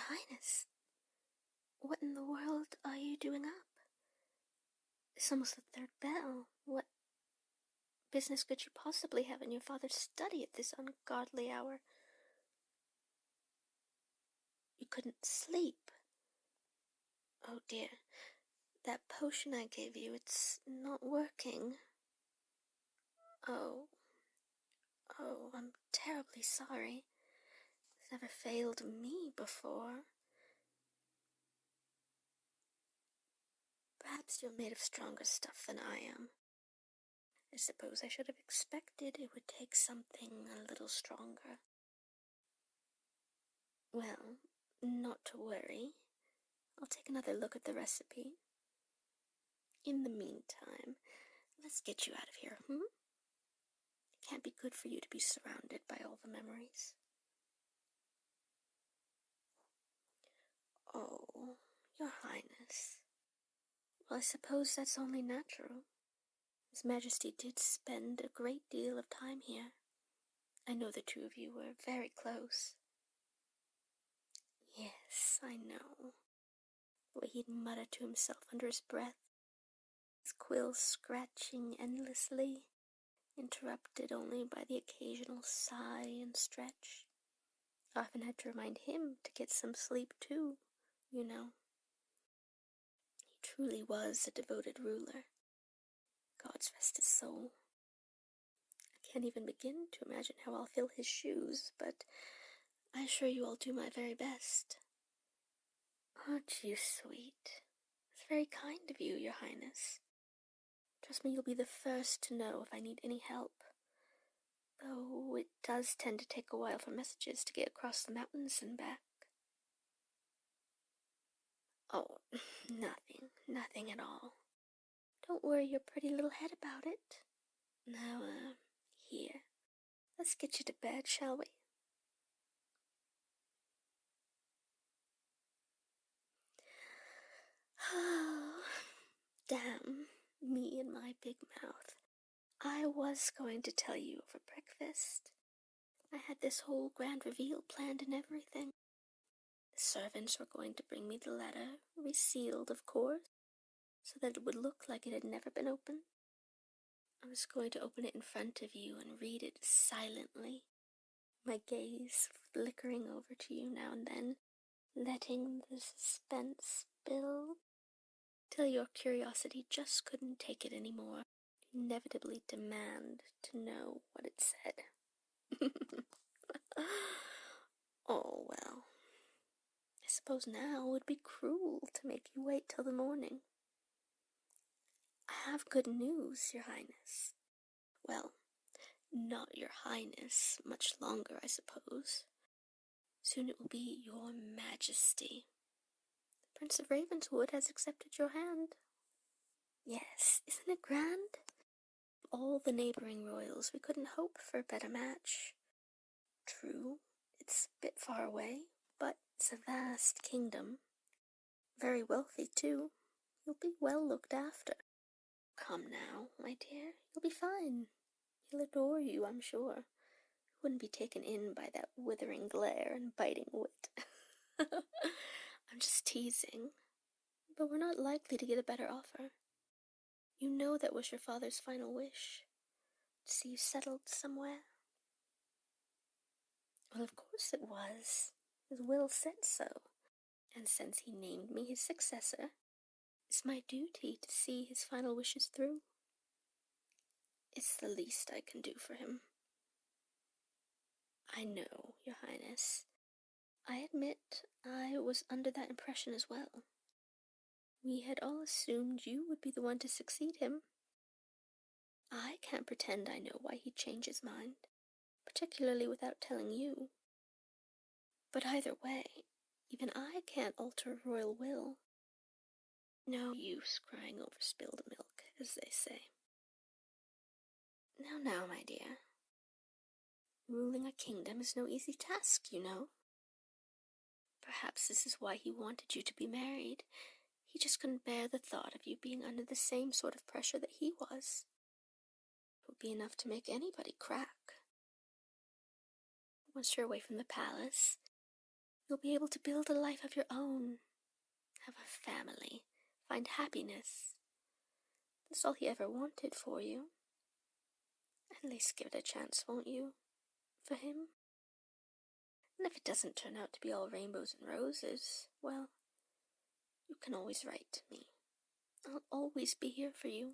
Highness, what in the world are you doing up? It's almost the third bell. What business could you possibly have in your father's study at this ungodly hour? You couldn't sleep. Oh dear, that potion I gave you, it's not working. Oh, I'm terribly sorry. It's never failed me before. Perhaps you're made of stronger stuff than I am. I suppose I should have expected it would take something a little stronger. Well, not to worry. I'll take another look at the recipe. In the meantime, let's get you out of here, It can't be good for you to be surrounded by all the memories. Oh, Your Highness. Well, I suppose that's only natural. His Majesty did spend a great deal of time here. I know the two of you were very close. Yes, I know. The way he'd mutter to himself under his breath, his quills scratching endlessly, interrupted only by the occasional sigh and stretch. I often had to remind him to get some sleep too, you know. He truly was a devoted ruler. God's rest his soul. I can't even begin to imagine how I'll fill his shoes, but I assure you I'll do my very best. Aren't you sweet? It's very kind of you, Your Highness. Trust me, you'll be the first to know if I need any help. Though it does tend to take a while for messages to get across the mountains and back. Oh, nothing at all. Don't worry your pretty little head about it. Now, here. Let's get you to bed, shall we? Oh, damn, me and my big mouth. I was going to tell you over breakfast. I had this whole grand reveal planned and everything. The servants were going to bring me the letter, resealed, of course, so that it would look like it had never been opened. I was going to open it in front of you and read it silently, my gaze flickering over to you now and then, letting the suspense build, till your curiosity just couldn't take it anymore, inevitably demand to know what it said. Oh, well, I suppose now it would be cruel to make you wait till the morning. I have good news, Your Highness. Well, not Your Highness much longer, I suppose. Soon it will be Your Majesty. The Prince of Ravenswood has accepted your hand. Yes, isn't it grand? Of all the neighboring royals, we couldn't hope for a better match. True, it's a bit far away, but it's a vast kingdom. Very wealthy, too. You'll be well looked after. Come now, my dear, you'll be fine. He'll adore you, I'm sure. You wouldn't be taken in by that withering glare and biting wit. I'm just teasing. But we're not likely to get a better offer. You know that was your father's final wish. To see you settled somewhere. Well, of course it was. His will said so. And since he named me his successor, it's my duty to see his final wishes through. It's the least I can do for him. I know, Your Highness. I admit I was under that impression as well. We had all assumed you would be the one to succeed him. I can't pretend I know why he'd change his mind, particularly without telling you. But either way, even I can't alter royal will. No use crying over spilled milk, as they say. Now, my dear. Ruling a kingdom is no easy task, you know. Perhaps this is why he wanted you to be married. He just couldn't bear the thought of you being under the same sort of pressure that he was. It would be enough to make anybody crack. Once you're away from the palace, You'll be able to build a life of your own, have a family, find happiness. That's all he ever wanted for you. At least give it a chance, won't you? For him? And if it doesn't turn out to be all rainbows and roses, well, you can always write to me. I'll always be here for you.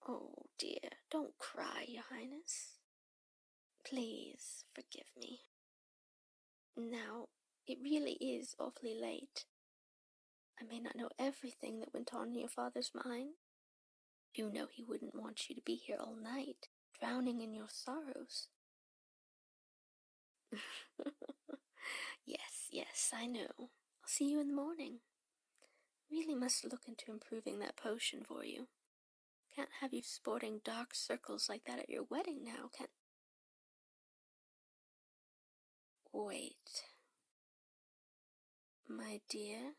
Oh dear, don't cry, Your Highness. Please forgive me. Now, it really is awfully late. I may not know everything that went on in your father's mind. You know he wouldn't want you to be here all night, drowning in your sorrows. Yes, I know. I'll see you in the morning. Really must look into improving that potion for you. Can't have you sporting dark circles like that at your wedding now, can... Wait. My dear,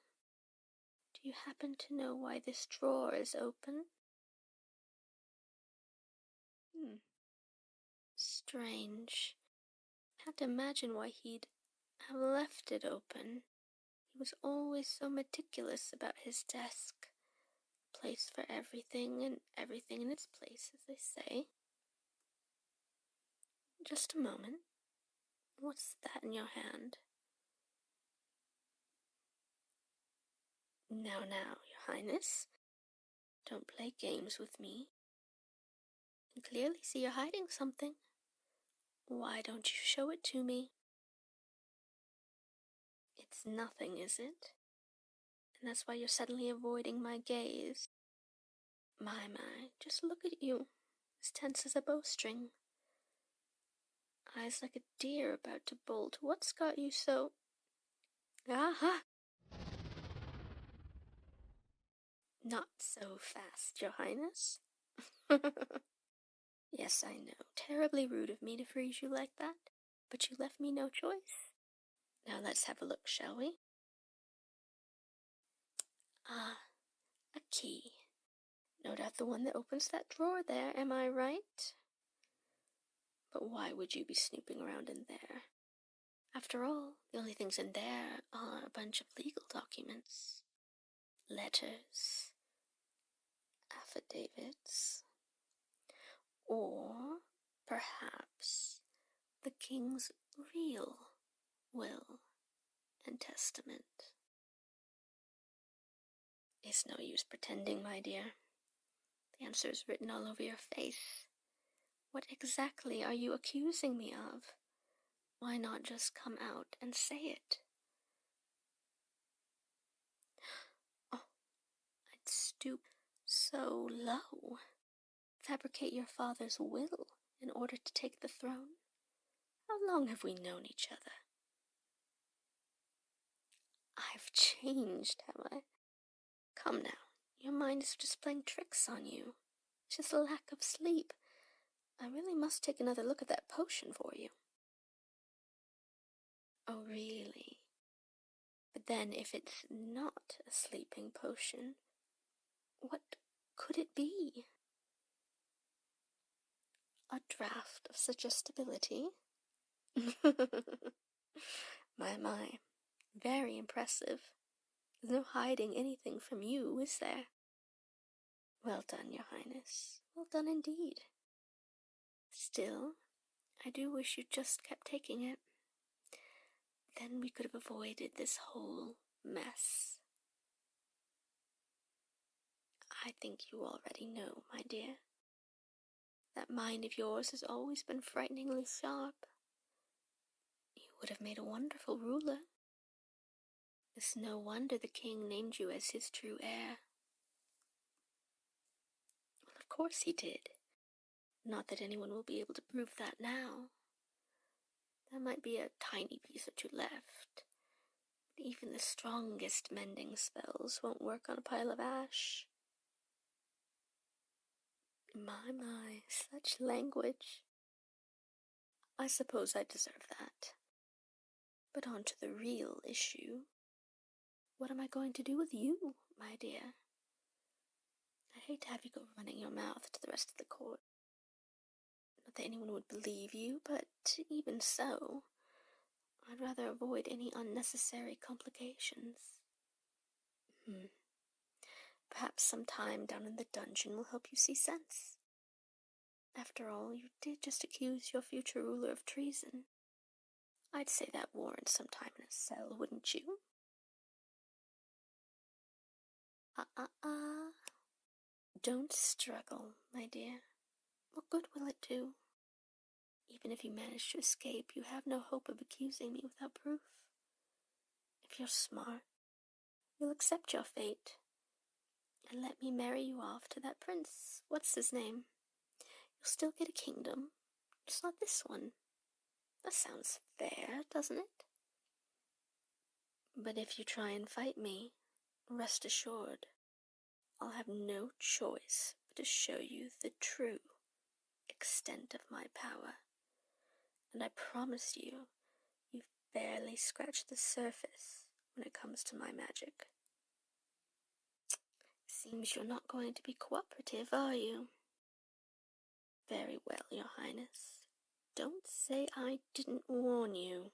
do you happen to know why this drawer is open? Strange. Can't imagine why he'd have left it open. He was always so meticulous about his desk. A place for everything and everything in its place, as they say. Just a moment. What's that in your hand? Now, Your Highness. Don't play games with me. I can clearly see you're hiding something. Why don't you show it to me? It's nothing, is it? And that's why you're suddenly avoiding my gaze. My, just look at you, as tense as a bowstring. Eyes like a deer about to bolt. What's got you so... Aha! Not so fast, Your Highness. Yes, I know. Terribly rude of me to freeze you like that, but you left me no choice. Now let's have a look, shall we? Ah, a key. No doubt the one that opens that drawer there, am I right? But why would you be snooping around in there? After all, the only things in there are a bunch of legal documents. Letters. Affidavits. Or, perhaps, the king's real will and testament. It's no use pretending, my dear. The answer is written all over your face. What exactly are you accusing me of? Why not just come out and say it? Oh, I'd stoop so low. Fabricate your father's will in order to take the throne? How long have we known each other? I've changed, have I? Come now, your mind is just playing tricks on you. It's just a lack of sleep. I really must take another look at that potion for you. Oh, really? But then, if it's not a sleeping potion, what could it be? A draught of suggestibility? My. Very impressive. There's no hiding anything from you, is there? Well done, Your Highness. Well done indeed. Still, I do wish you'd just kept taking it. Then we could have avoided this whole mess. I think you already know, my dear. That mind of yours has always been frighteningly sharp. You would have made a wonderful ruler. It's no wonder the king named you as his true heir. Well, of course he did. Not that anyone will be able to prove that now. There might be a tiny piece or two left. But even the strongest mending spells won't work on a pile of ash. My, such language. I suppose I deserve that. But on to the real issue. What am I going to do with you, my dear? I'd hate to have you go running your mouth to the rest of the court. Not that anyone would believe you, but even so, I'd rather avoid any unnecessary complications. Perhaps some time down in the dungeon will help you see sense. After all, you did just accuse your future ruler of treason. I'd say that warrants some time in a cell, wouldn't you? Don't struggle, my dear. What good will it do? Even if you manage to escape, you have no hope of accusing me without proof. If you're smart, you'll accept your fate and let me marry you off to that prince. What's his name? You'll still get a kingdom, just not this one. That sounds fair, doesn't it? But if you try and fight me, rest assured, I'll have no choice but to show you the true extent of my power. And I promise you, you've barely scratched the surface when it comes to my magic. Seems you're not going to be cooperative, are you? Very well, Your Highness. Don't say I didn't warn you.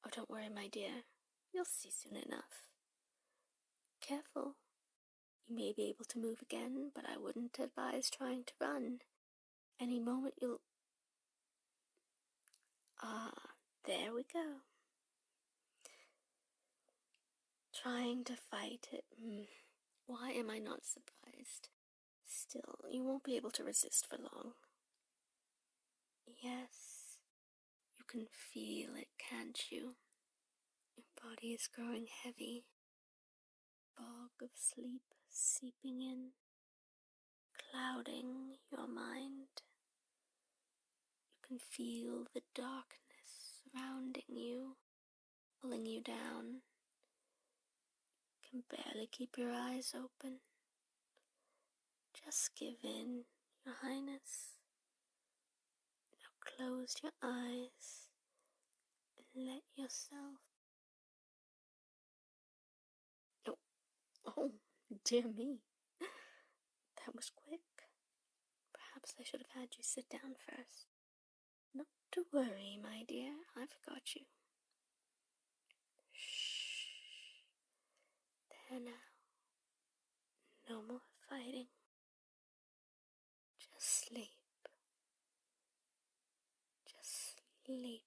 Oh, don't worry, my dear. You'll see soon enough. Careful. You may be able to move again, but I wouldn't advise trying to run. Any moment you'll... There we go. Trying to fight it. Why am I not surprised? Still, you won't be able to resist for long. Yes, you can feel it, can't you? Your body is growing heavy. Fog of sleep seeping in, clouding your mind. You can feel the darkness surrounding you, pulling you down. You can barely keep your eyes open. Just give in, Your Highness. Now close your eyes and let yourself... Oh, dear me. That was quick. Perhaps I should have had you sit down first. Not to worry, my dear. I've got you. Shh. There now. No more fighting. Just sleep. Just sleep.